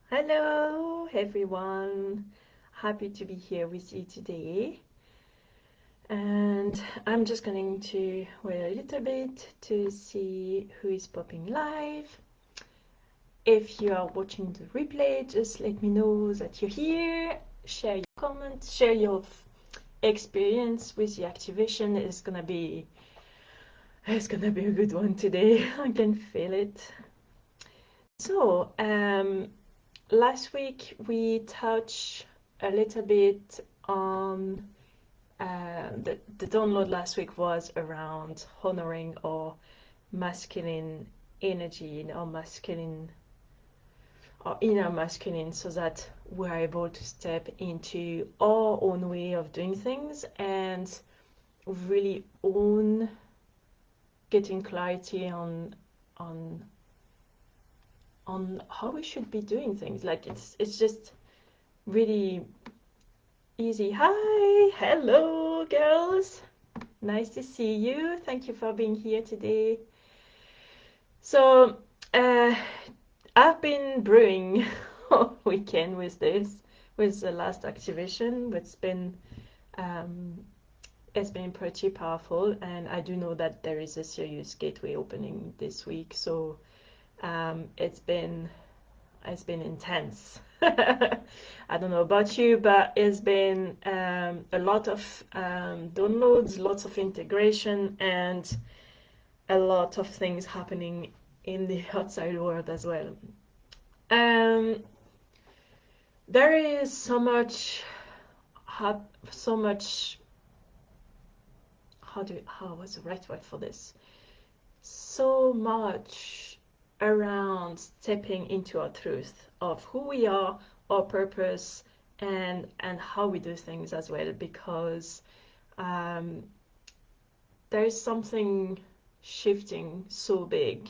Hello everyone, happy to be here with you today, and I'm just going to wait a little bit to see who is popping live. If you are watching the replay, just let me know that you're here, share your comments, share your experience with the activation. It's gonna be a good one today. I can feel it. So last week we touched a little bit on the download last week was around honoring our masculine energy, our masculine, our inner masculine, so that we're able to step into our own way of doing things and really own getting clarity on how we should be doing things. Like it's just really easy. Hi, hello girls, nice to see you. Thank you for being here today. So I've been brewing all weekend with the last activation. It's been pretty powerful, and I do know that there is a serious gateway opening this week, so it's been intense. I don't know about you, but it's been a lot of downloads, lots of integration, and a lot of things happening in the outside world as well. There is so much, what's the right word for this? So much around stepping into our truth of who we are, our purpose, and how we do things as well, because there is something shifting so big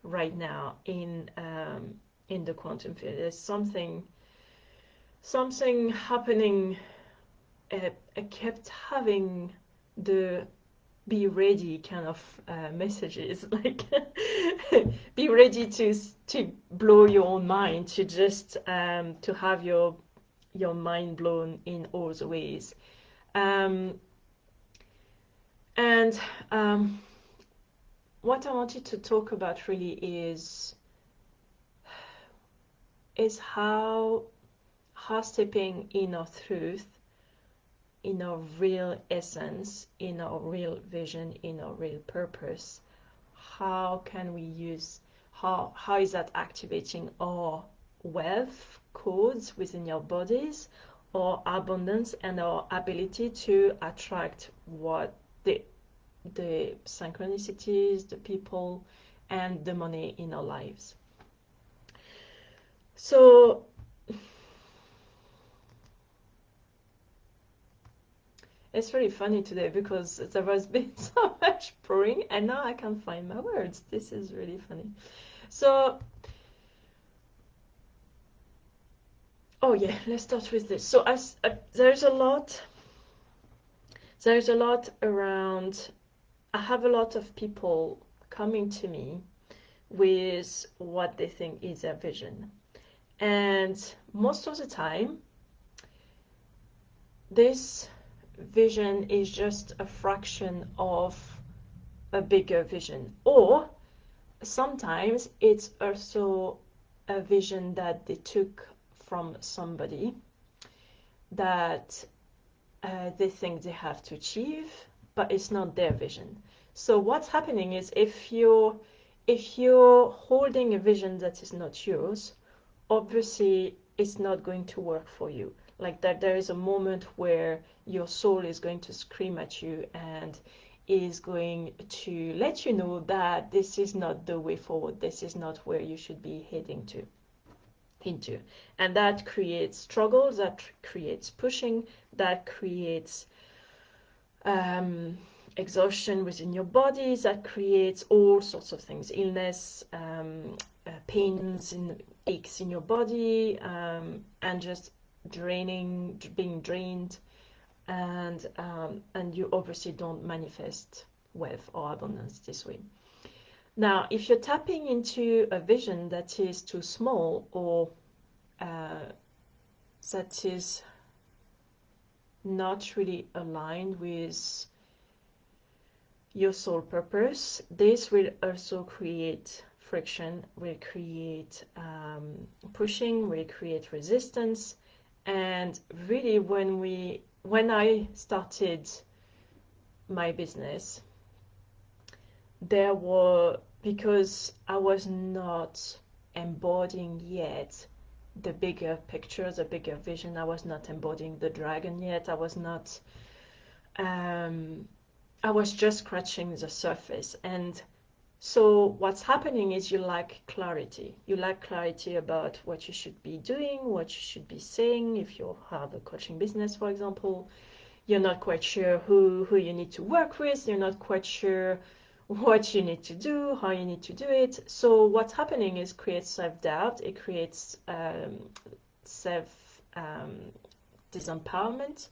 right now in the quantum field. There's something happening. I kept having the be ready kind of messages, like be ready to blow your own mind, to just to have your mind blown in all the ways. And what I wanted to talk about really is how stepping in our truth, in our real essence, in our real vision, in our real purpose, how can we use, how is that activating our wealth codes within our bodies, our abundance, and our ability to attract what the synchronicities, the people, and the money in our lives. So it's really funny today because there has been so much brewing and now I can't find my words. This is really funny. So, oh yeah, let's start with this. So there's a lot around. I have a lot of people coming to me with what they think is their vision. And most of the time, this vision is just a fraction of a bigger vision, or sometimes it's also a vision that they took from somebody that they think they have to achieve, but it's not their vision. So what's happening is if you're holding a vision that is not yours, obviously it's not going to work for you. Like that, there is a moment where your soul is going to scream at you and is going to let you know that this is not the way forward, this is not where you should be heading into. And that creates struggles, that creates pushing, that creates exhaustion within your bodies, that creates all sorts of things, illness, pains and aches in your body, and just being drained, and you obviously don't manifest wealth or abundance this way. Now, if you're tapping into a vision that is too small, or that is not really aligned with your soul purpose, this will also create friction, will create pushing, will create resistance. And really, when I started my business, there were, because I was not embodying yet the bigger picture, the bigger vision. I was not embodying the dragon yet. I was not, I was just scratching the surface. And so what's happening is you lack clarity. You lack clarity about what you should be doing, what you should be saying. If you have a coaching business, for example, you're not quite sure who you need to work with. You're not quite sure what you need to do, how you need to do it. So what's happening is creates self-doubt. It creates disempowerment,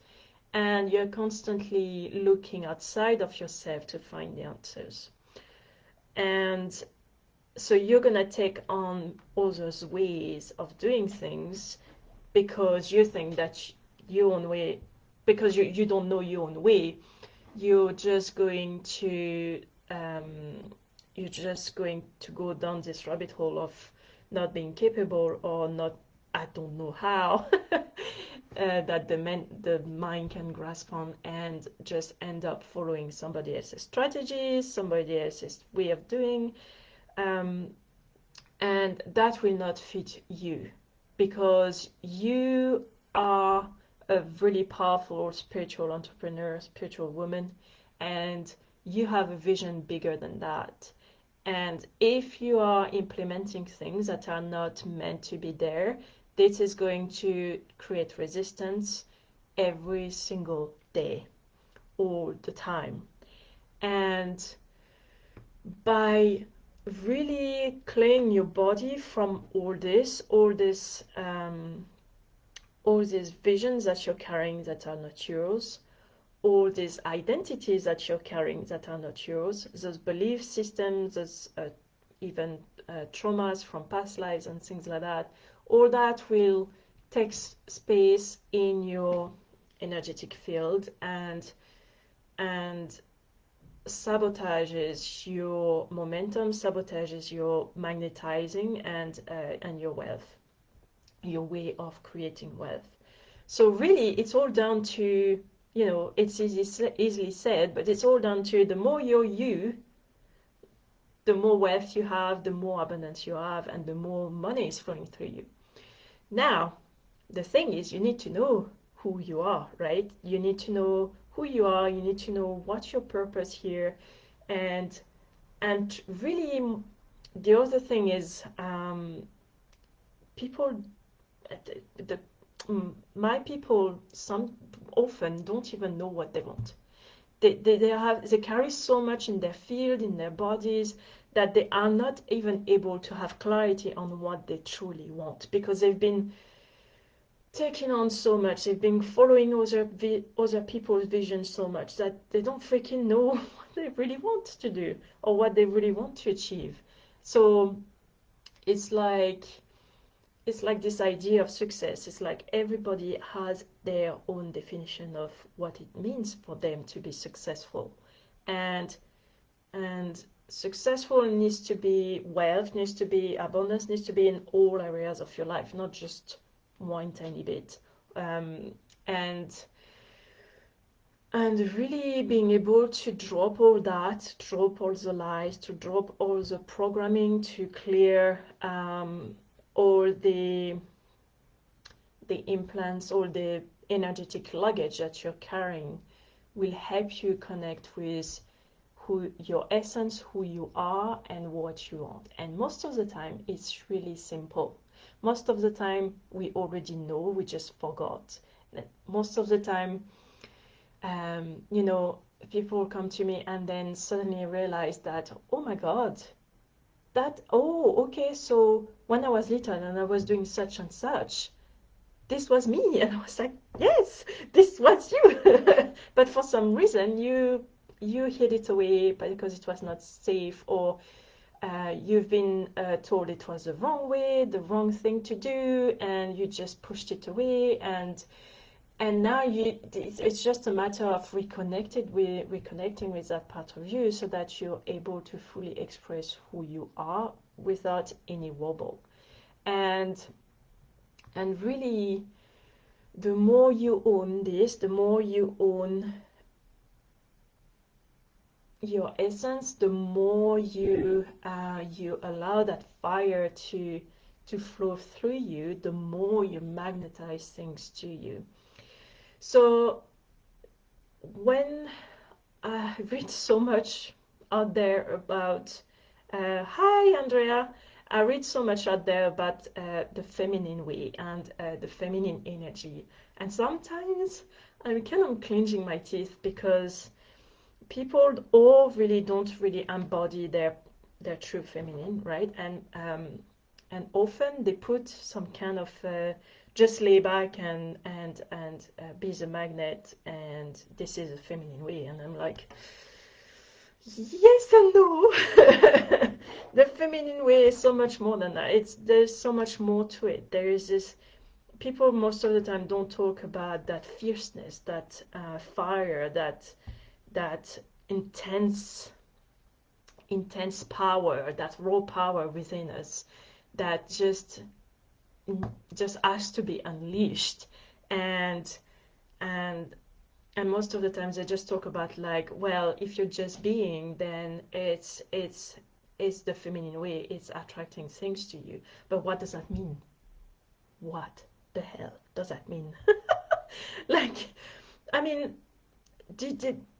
and you're constantly looking outside of yourself to find the answers. And so you're gonna take on all those ways of doing things because you think that your own way, because you don't know your own way, you're just going to go down this rabbit hole of not being capable or not, I don't know how, that the mind can grasp on, and just end up following somebody else's strategies, somebody else's way of doing, and that will not fit you, because you are a really powerful spiritual entrepreneur, spiritual woman, and you have a vision bigger than that. And if you are implementing things that are not meant to be there, this is going to create resistance every single day, all the time. And by really clearing your body from all these visions that you're carrying that are not yours, all these identities that you're carrying that are not yours, those belief systems, those even traumas from past lives and things like that, all that will take space in your energetic field and sabotages your momentum, sabotages your magnetizing and your wealth, your way of creating wealth. So really, it's all down to, it's easily said, but it's all down to the more you're you, the more wealth you have, the more abundance you have, and the more money is flowing through you. Now, the thing is, you need to know who you are, right? You need to know who you are. You need to know what's your purpose here, and really, the other thing is, people, my people, some often don't even know what they want. They carry so much in their field, in their bodies, that they are not even able to have clarity on what they truly want, because they've been taking on so much, they've been following other people's vision so much that they don't freaking know what they really want to do or what they really want to achieve. So it's like this idea of success. It's like everybody has their own definition of what it means for them to be successful, and successful needs to be wealth, needs to be abundance, needs to be in all areas of your life, not just one tiny bit. And really being able to drop all that, drop all the lies, to drop all the programming, to clear all the implants, all the energetic luggage that you're carrying, will help you connect with your essence, who you are, and what you want. And most of the time, it's really simple. Most of the time, we already know, we just forgot. Most of the time, people come to me and then suddenly realize that, oh my God, okay, so when I was little and I was doing such and such, this was me. And I was like, yes, this was you. But for some reason, you hid it away because it was not safe, or you've been told it was the wrong way, the wrong thing to do, and you just pushed it away, and now it's just a matter of reconnecting with that part of you, so that you're able to fully express who you are without any wobble. And really, the more you own this, the more you own your essence, the more you allow that fire to flow through you, the more you magnetize things to you. So when I read so much out there about hi Andrea, I read so much out there about the feminine way and the feminine energy, and sometimes I'm kind of clenching my teeth, because people all really don't really embody their true feminine, right? And often they put some kind of just lay back and be the magnet, and this is a feminine way. And I'm like, yes and no. The feminine way is so much more than that. There's so much more to it. There is this, people most of the time don't talk about that fierceness, that fire, that intense power, that raw power within us, that just has to be unleashed. And most of the times they just talk about, like, well, if you're just being, then it's the feminine way, it's attracting things to you. But what does that mean? What the hell does that mean? Like, I mean,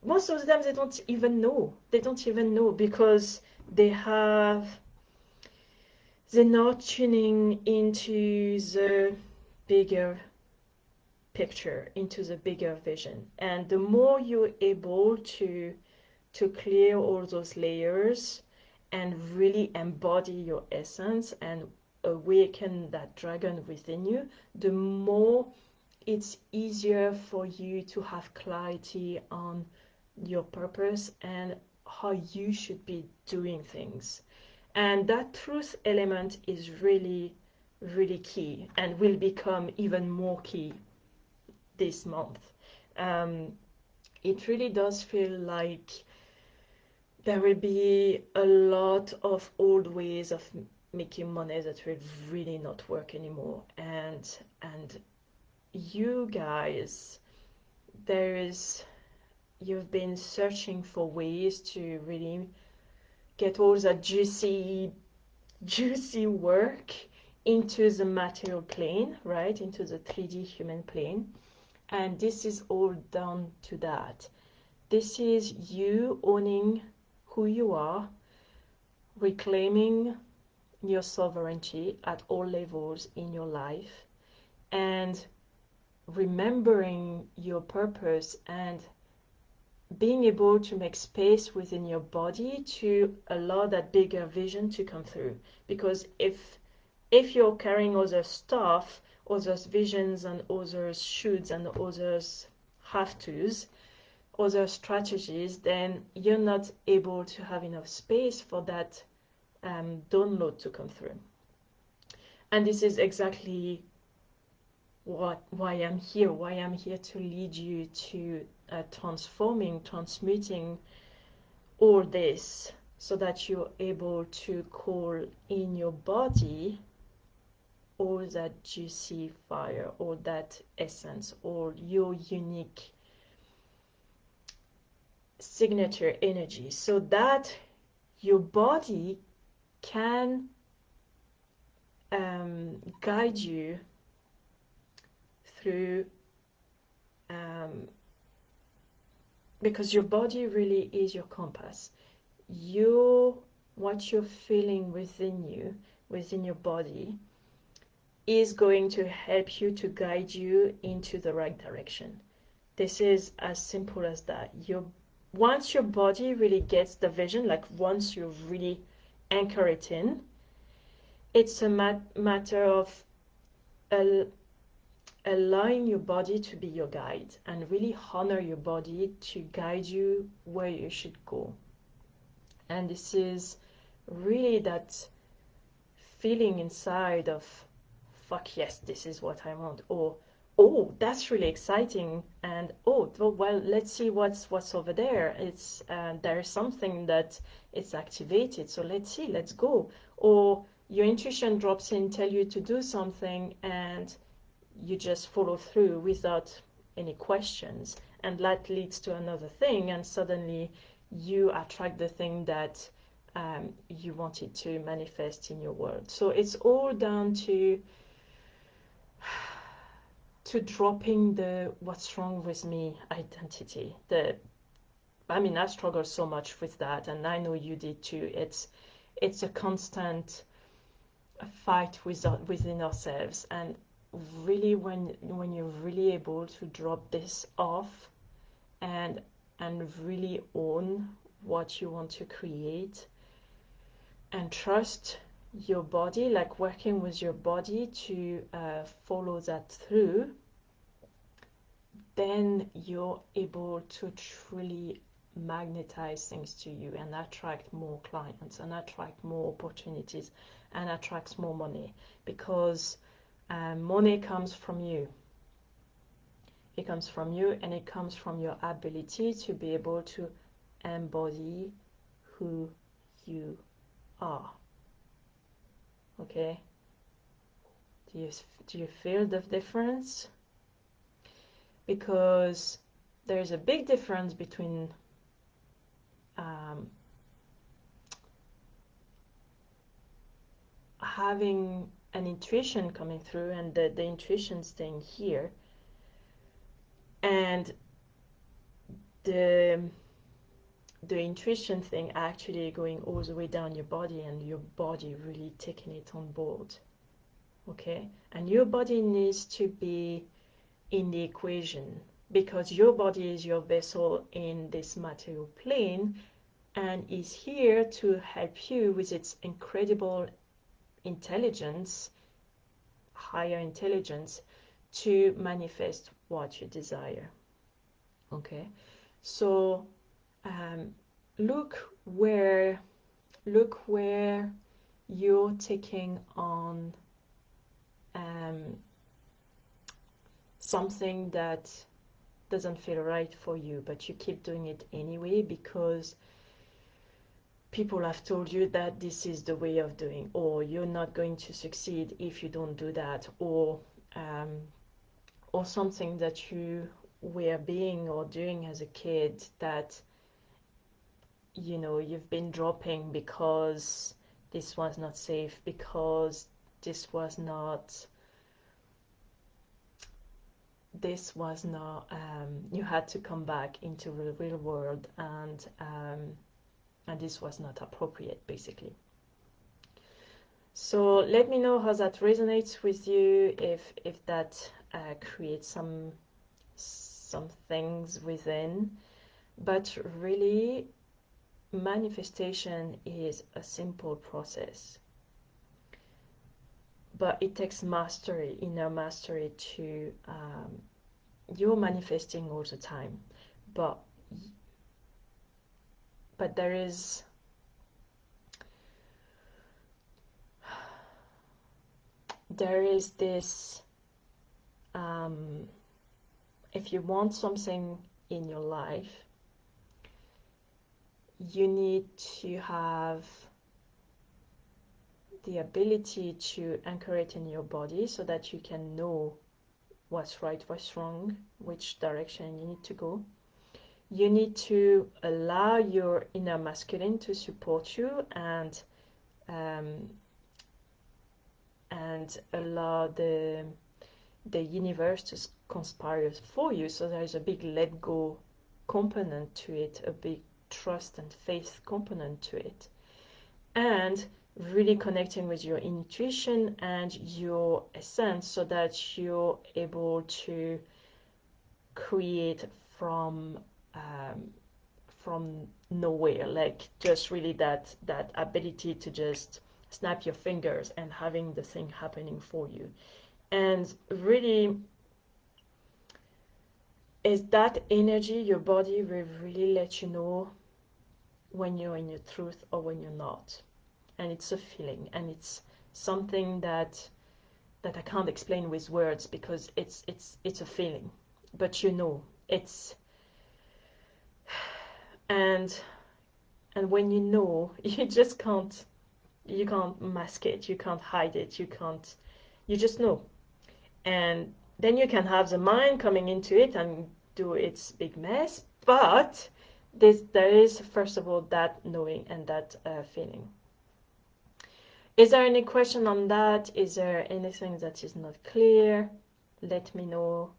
most of the time they don't even know, because they're not tuning into the bigger picture, into the bigger vision. And the more you're able to clear all those layers and really embody your essence and awaken that dragon within you, the more it's easier for you to have clarity on your purpose and how you should be doing things. And that truth element is really, really key, and will become even more key this month. It really does feel like there will be a lot of old ways of making money that will really not work anymore. And you guys, you've been searching for ways to really get all that juicy work into the material plane, right? Into the 3D human plane. And this is all down to that. This is you owning who you are, reclaiming your sovereignty at all levels in your life, and remembering your purpose, and being able to make space within your body to allow that bigger vision to come through. Because if you're carrying other stuff, other visions and other shoulds and other have tos, other strategies, then you're not able to have enough space for that download to come through. And this is exactly why I'm here to lead you to transmuting all this, so that you're able to call in your body all that juicy fire, all that essence, all your unique signature energy, so that your body can guide you through, because your body really is your compass. What you're feeling within you, within your body, is going to help you to guide you into the right direction. This is as simple as that. Once your body really gets the vision, like once you really anchor it in, it's a matter of allowing your body to be your guide, and really honor your body to guide you where you should go. And this is really that feeling inside of, fuck yes, this is what I want, or oh, that's really exciting, and oh, well, let's see what's over there. It's there's something that it's activated, so let's see, let's go. Or your intuition drops in, tell you to do something, and you just follow through without any questions, and that leads to another thing, and suddenly you attract the thing that you wanted to manifest in your world. So it's all down to dropping the what's wrong with me identity. I mean, I struggle so much with that, and I know you did too. It's a constant fight within ourselves, and really when you're really able to drop this off and really own what you want to create and trust your body, like working with your body to follow that through, then you're able to truly magnetize things to you and attract more clients and attract more opportunities and attracts more money, because money comes from you. It comes from you, and it comes from your ability to be able to embody who you are. Okay? Do you feel the difference? Because there's a big difference between having an intuition coming through and the intuition staying here, and the intuition thing actually going all the way down your body, and your body really taking it on board. Okay? And your body needs to be in the equation, because your body is your vessel in this material plane and is here to help you with its incredible intelligence, higher intelligence, to manifest what you desire. Okay? So look where you're taking on something that doesn't feel right for you, but you keep doing it anyway because people have told you that this is the way of doing, or you're not going to succeed if you don't do that, or something that you were being or doing as a kid that you've been dropping because this was not safe, because this was not you had to come back into the real world, and this was not appropriate, basically. So let me know how that resonates with you, if that creates some things within. But really, manifestation is a simple process, but it takes mastery, inner mastery, to you're manifesting all the time, but there is this if you want something in your life, you need to have the ability to anchor it in your body so that you can know what's right, what's wrong, which direction you need to go. You need to allow your inner masculine to support you, and allow the universe to conspire for you. So there's a big let go component to it, a big trust and faith component to it, and really connecting with your intuition and your essence so that you're able to create from nowhere, like just really that ability to just snap your fingers and having the thing happening for you. And really, is that energy, your body will really let you know when you're in your truth or when you're not. and it's a feeling, and it's something that I can't explain with words, because it's a feeling, but you know it's, and when you know, you just can't, you can't mask it, you can't hide it, you can't, you just know. And then you can have the mind coming into it and do its big mess, but there is first of all that knowing and that feeling. Is there any question on that? Is there anything that is not clear? Let me know.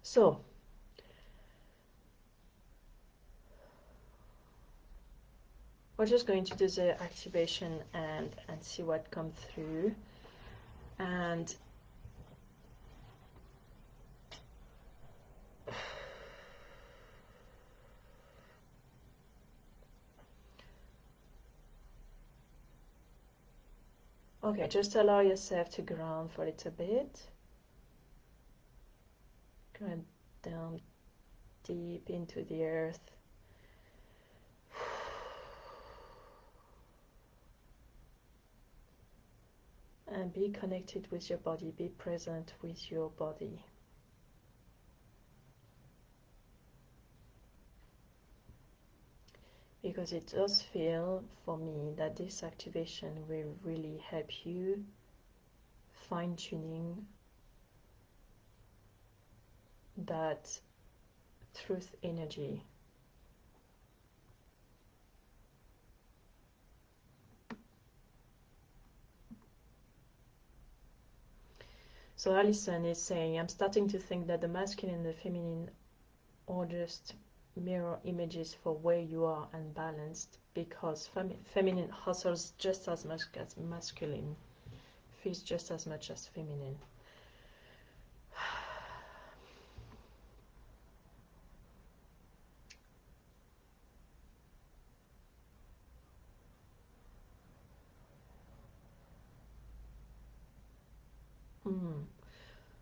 So, we're just going to do the activation and see what comes through. And okay, just allow yourself to ground for a little bit. Ground down deep into the earth. And be connected with your body, be present with your body. Because it does feel for me that this activation will really help you fine-tuning that truth energy. So Alison is saying, I'm starting to think that the masculine and the feminine are just mirror images for where you are unbalanced, because feminine hustles just as much as masculine, feels just as much as feminine.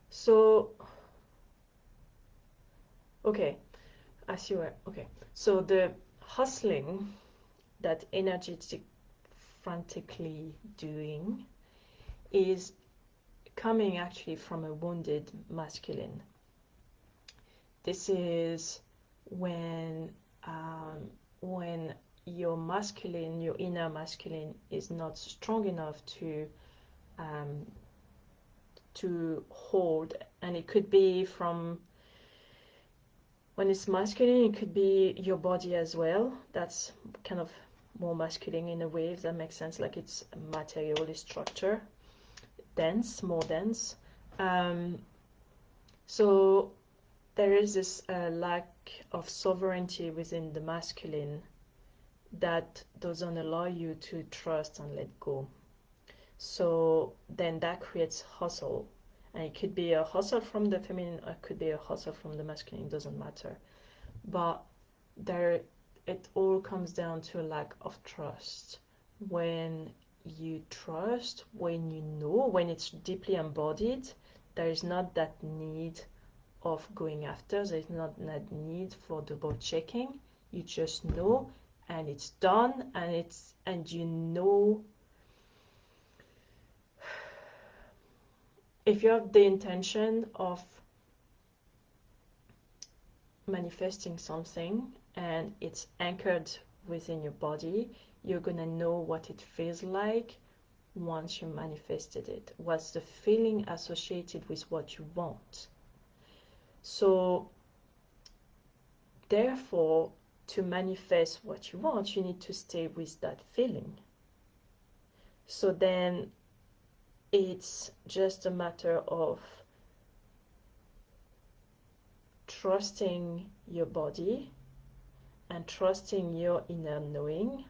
So, okay, as you were, okay. So the hustling that energetic frantically doing is coming actually from a wounded masculine. This is when your masculine, your inner masculine, is not strong enough to hold, and it could be from when it's masculine, it could be your body as well. That's kind of more masculine in a way, if that makes sense, like it's materially structure, dense, more dense. So there is this lack of sovereignty within the masculine that doesn't allow you to trust and let go. So then that creates hustle, and it could be a hustle from the feminine, or it could be a hustle from the masculine, it doesn't matter. But there, it all comes down to a lack of trust. When you trust, when you know, when it's deeply embodied, there is not that need of going after, there is not that need for double checking. You just know, and it's done, and you know, if you have the intention of manifesting something and it's anchored within your body, you're gonna know what it feels like once you manifested it. What's the feeling associated with what you want? So therefore, to manifest what you want, you need to stay with that feeling. So then it's just a matter of trusting your body and trusting your inner knowing,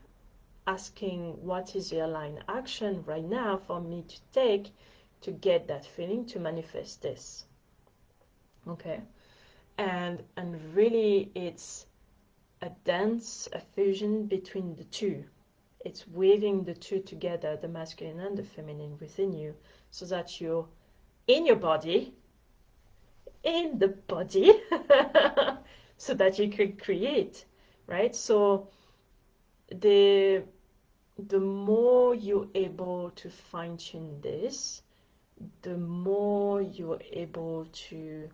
asking what is the aligned action right now for me to take to get that feeling, to manifest this. Okay, and really it's a dance, a fusion between the two. It's weaving the two together, the masculine and the feminine within you, so that you're in your body, in the body, so that you can create, right? So the more you're able to fine-tune this, the more you're able to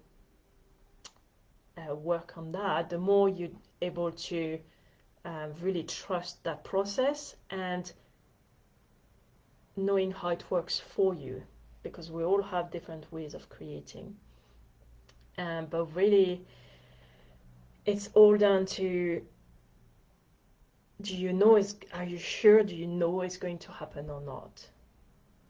work on that, the more you're able to really trust that process and knowing how it works for you, because we all have different ways of creating. But really, it's all down to, do you know, are you sure, do you know it's going to happen or not?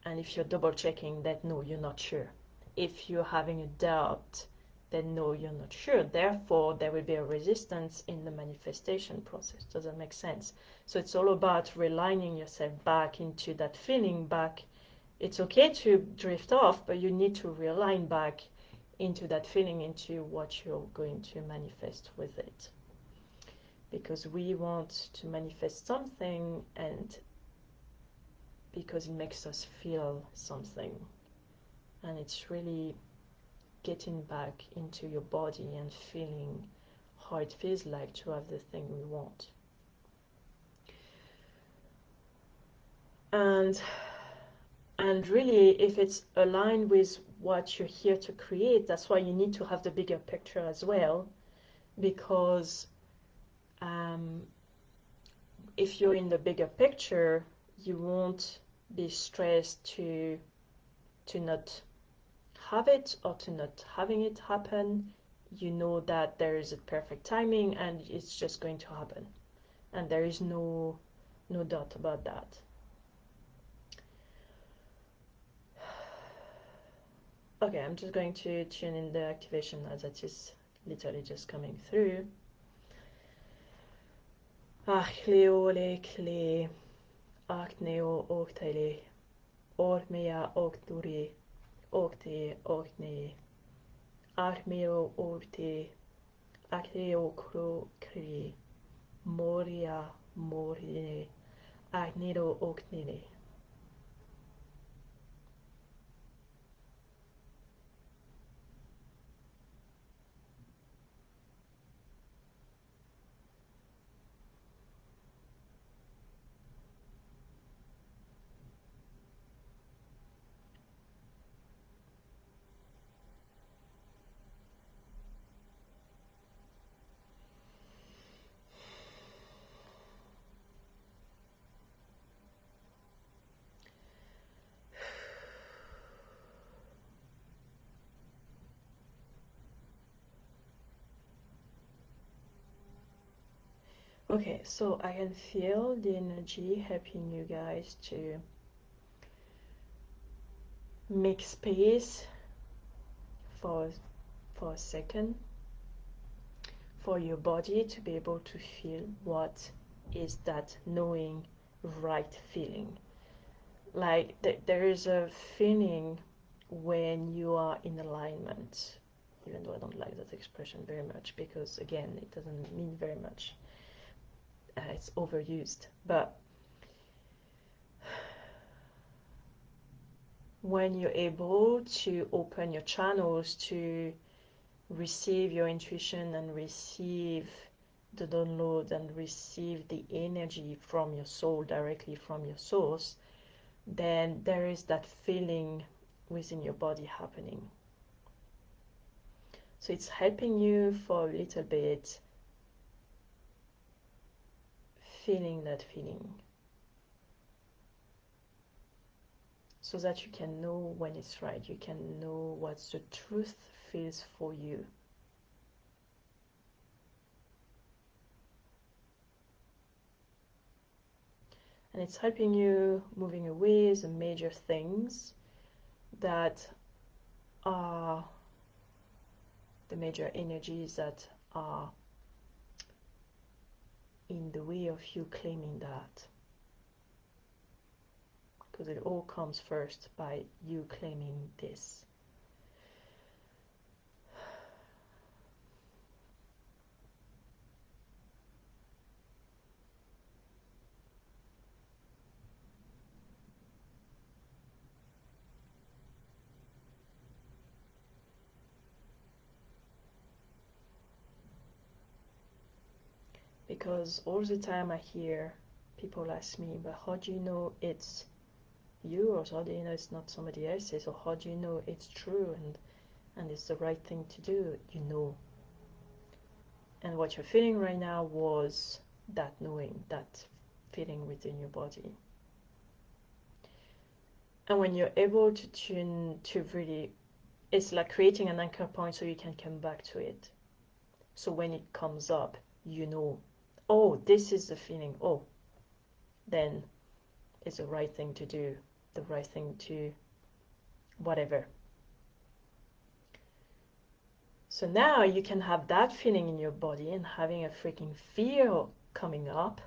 And if you're double checking that, no, you're not sure. If you're having a doubt, then no, you're not sure. Therefore, there will be a resistance in the manifestation process. Does that make sense? So it's all about realigning yourself back into that feeling back. It's okay to drift off, but you need to realign back into that feeling, into what you're going to manifest with it. Because we want to manifest something, and because it makes us feel something. And it's really getting back into your body and feeling how it feels like to have the thing we want. And really, if it's aligned with what you're here to create, that's why you need to have the bigger picture as well, because if you're in the bigger picture, you won't be stressed to not have it or to not having it happen. You know that there is a perfect timing and it's just going to happen, and there is no doubt about that. Okay, I'm just going to tune in the activation as it is literally just coming through. Achleo lekle, acneo octele, ormea octuri, octe ocne, armeo orte, acleo cro cri, moria morine, agnero ocnile. Okay, so I can feel the energy helping you guys to make space for a second for your body to be able to feel what is that knowing right feeling. Like there is a feeling when you are in alignment, even though I don't like that expression very much, because again, it doesn't mean very much. It's overused, but when you're able to open your channels to receive your intuition and receive the download and receive the energy from your soul, directly from your source, then there is that feeling within your body happening. So it's helping you for a little bit, feeling that feeling, so that you can know when it's right, you can know what the truth feels for you. And it's helping you moving away the major things that are the major energies that are in the way of you claiming that. Because it all comes first by you claiming this. because all the time I hear people ask me, but how do you know it's you, or how do you know it's not somebody else's, or how do you know it's true and it's the right thing to do? You know. And what you're feeling right now was that knowing, that feeling within your body. And when you're able to tune to really, it's like creating an anchor point so you can come back to it. So when it comes up, you know, oh, this is the feeling, oh, then it's the right thing to do, the right thing to whatever. So now you can have that feeling in your body and having a freaking fear coming up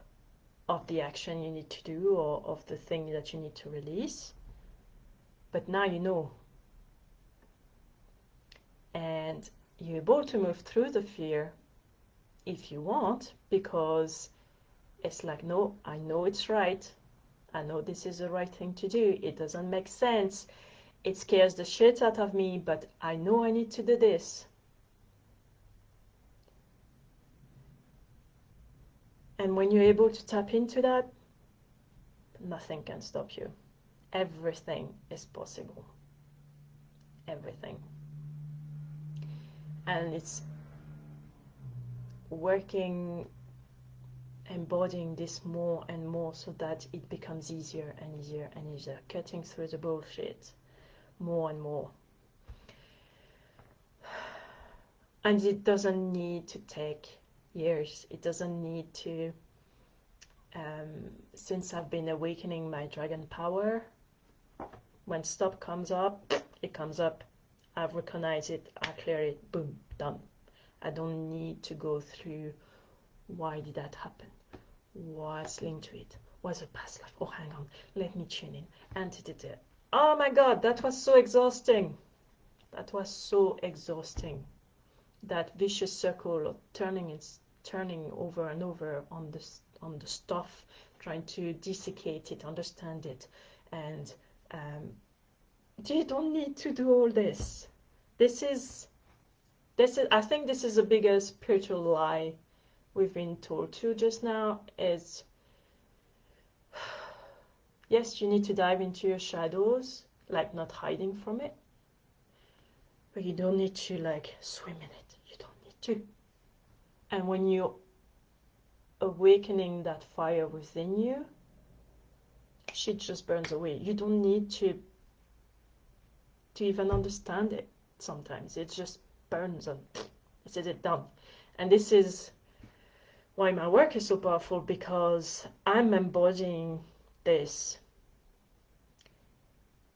of the action you need to do or of the thing that you need to release. But now you know. And you're able to move through the fear if you want, because it's like, no, I know it's right. I know this is the right thing to do. It doesn't make sense. It scares the shit out of me, but I know I need to do this. And when you're able to tap into that, nothing can stop you. Everything is possible. Everything. And it's working, embodying this more and more so that it becomes easier and easier and easier, cutting through the bullshit more and more. And it doesn't need to take years. It doesn't need to, since I've been awakening my dragon power, when stuff comes up, it comes up. I've recognized it, I clear it, boom, done. I don't need to go through, why did that happen? What's linked to it? What's a past life? Oh, hang on, let me tune in. Oh my God, that was so exhausting. That was so exhausting. That vicious circle of turning over and over on the stuff, trying to dissecate it, understand it, and you don't need to do all this. This is I think this is the biggest spiritual lie we've been told to just now, is yes, you need to dive into your shadows, like not hiding from it, but you don't need to like swim in it. You don't need to. And when you're awakening that fire within you, shit just burns away. You don't need to even understand it. Sometimes it just burns and it's done. And this is why my work is so powerful, because I'm embodying this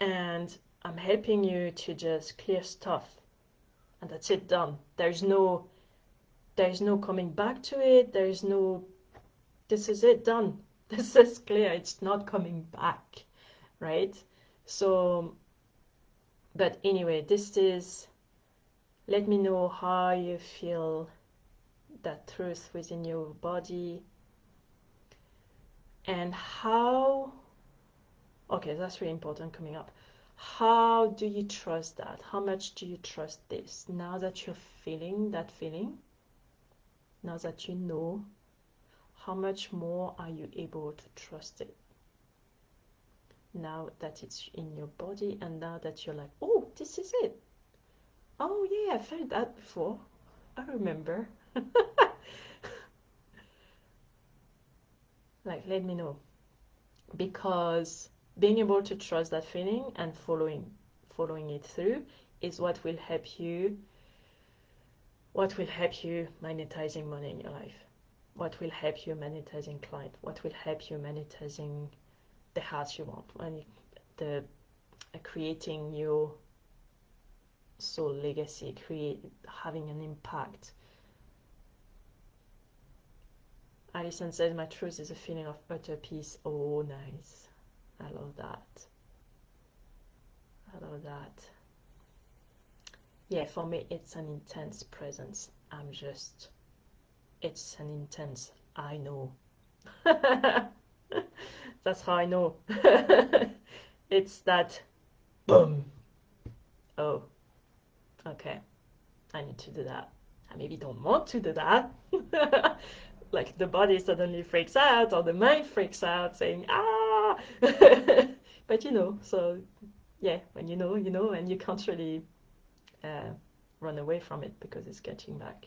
and I'm helping you to just clear stuff, and that's it, done. There's no coming back to it. There's no, this is it, done. This is clear. It's not coming back, right? So, but anyway, this is, let me know how you feel that truth within your body, and how, okay, that's really important coming up. How do you trust that? How much do you trust this? Now that you're feeling that feeling, now that you know, how much more are you able to trust it? Now that it's in your body, and now that you're like, oh, this is it. Oh yeah, I felt that before. I remember. Like, let me know. Because being able to trust that feeling and following it through is what will help you monetizing money in your life, what will help you monetizing client, what will help you monetizing the house you want, when creating your soul legacy, having an impact. Alison says, my truth is a feeling of utter peace. Oh, nice. I love that. I love that. Yeah, for me, it's an intense presence. It's an intense, I know. That's how I know. It's that, boom. Oh, okay. I need to do that. I maybe don't want to do that. like the body suddenly freaks out or the mind freaks out saying, ah! But you know, so yeah, when you know, and you can't really run away from it because it's catching back.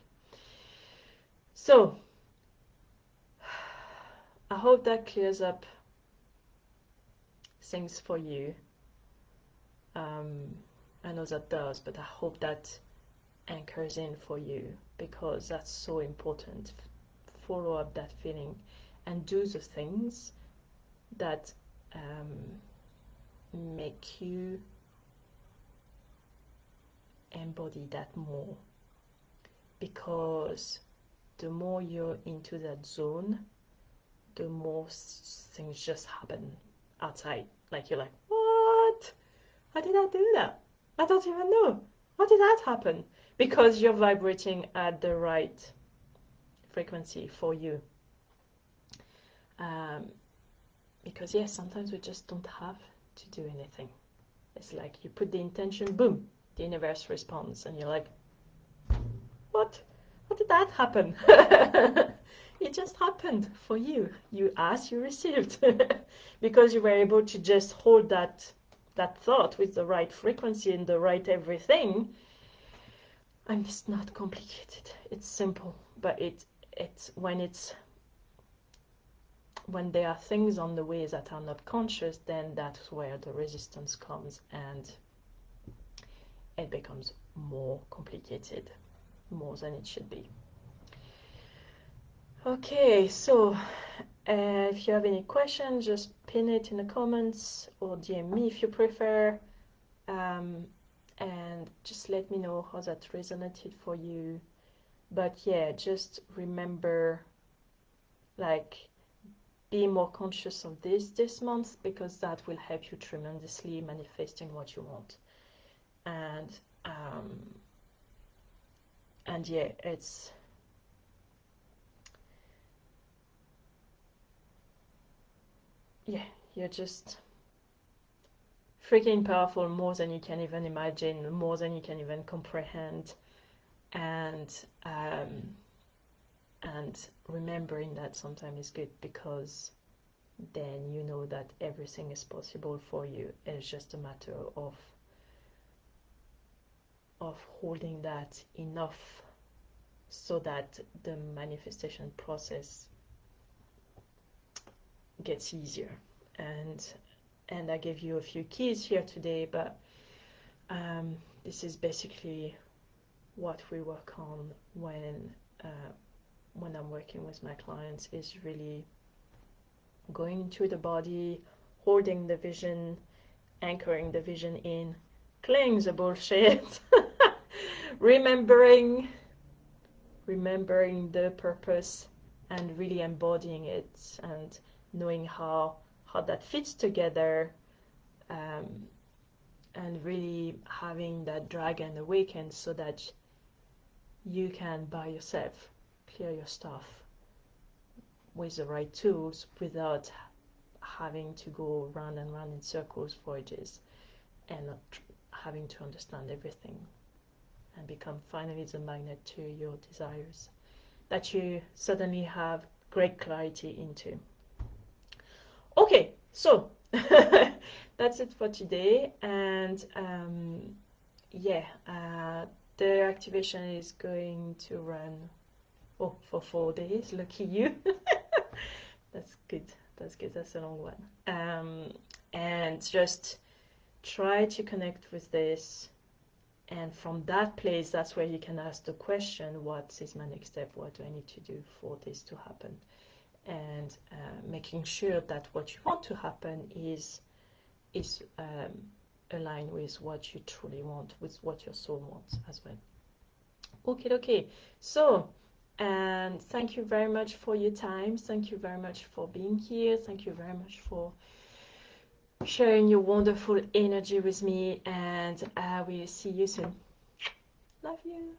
So, I hope that clears up things for you. I know that does, but I hope that anchors in for you, because that's so important. Follow up that feeling and do the things that make you embody that more, because the more you're into that zone, the more things just happen outside. Like you're like, what? How did I do that? I don't even know. How did that happen? Because you're vibrating at the right frequency for you. Because yes, sometimes we just don't have to do anything. It's like you put the intention, boom, the universe responds, and you're like, what? How did that happen? It just happened for you. You asked, you received. Because you were able to just hold that thought with the right frequency and the right everything. And it's not complicated. It's simple. But it's when there are things on the way that are not conscious, then that's where the resistance comes, and it becomes more complicated, more than it should be. Okay, so if you have any questions, just pin it in the comments or DM me if you prefer, and just let me know how that resonated for you. But yeah, just remember, like, be more conscious of this month, because that will help you tremendously manifesting what you want. And yeah, you're just freaking powerful, more than you can even imagine, more than you can even comprehend. And remembering that sometimes is good, because then you know that everything is possible for you. It's just a matter of holding that enough so that the manifestation process gets easier. And I gave you a few keys here today, but this is basically what we work on when I'm working with my clients, is really going into the body, holding the vision, anchoring the vision in, clearing the bullshit, remembering the purpose, and really embodying it, and knowing how that fits together, and really having that dragon awaken, so that you can by yourself clear your stuff with the right tools, without having to go round and round in circles for ages, and not having to understand everything, and become finally the magnet to your desires that you suddenly have great clarity into. Okay, so that's it for today. And yeah, the activation is going to run for 4 days. Lucky you. That's good. That's a long one. And just try to connect with this, and from that place, that's where you can ask the question, what is my next step? What do I need to do for this to happen? And making sure that what you want to happen is aligned with what you truly want, with what your soul wants as well. Okay. So, and thank you very much for your time. Thank you very much for being here. Thank you very much for sharing your wonderful energy with me, and I will see you soon. Love you.